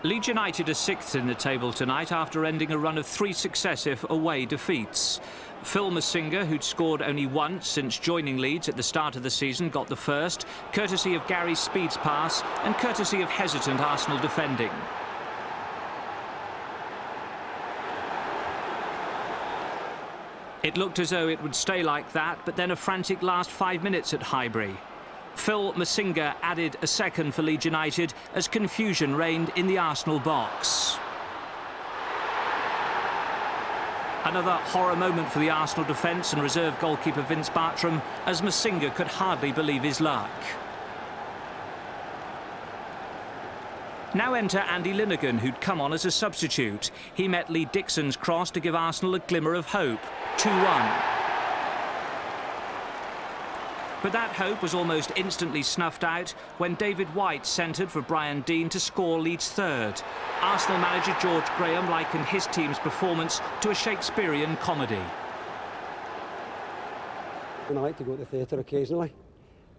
Leeds United are 6th in the table tonight after ending a run of 3 successive away defeats. Phil Merson, who'd scored only once since joining Leeds at the start of the season, got the first, courtesy of Gary Speed's pass and courtesy of hesitant Arsenal defending. It looked as though it would stay like that, but then a frantic last 5 minutes at Highbury. Phil Merson added a second for Leeds United as confusion reigned in the Arsenal box. Another horror moment for the Arsenal defence and reserve goalkeeper Vince Bartram, as Merson could hardly believe his luck. Now enter Andy Linegan, who'd come on as a substitute. He met Lee Dixon's cross to give Arsenal a glimmer of hope. 2-1. But that hope was almost instantly snuffed out when David White centred for Brian Deane to score Leeds' third. Arsenal manager George Graham likened his team's performance to a Shakespearean comedy. I like to go to the theatre occasionally,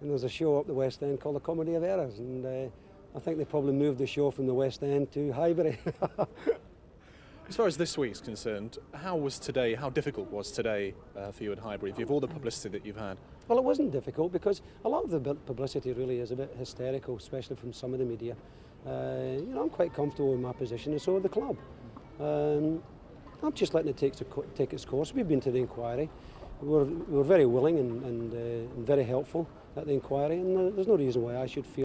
and there's a show up the West End called The Comedy of Errors, and I think they probably moved the show from the West End to Highbury. As far as this week's concerned, how difficult was today for you at Highbury, with all the publicity that you've had? Well, it wasn't difficult because a lot of the publicity really is a bit hysterical, especially from some of the media. You know, I'm quite comfortable in my position, and so are the club. I'm just letting it take its course. We've been to the inquiry. We're very willing and very helpful at the inquiry, and there's no reason why I should feel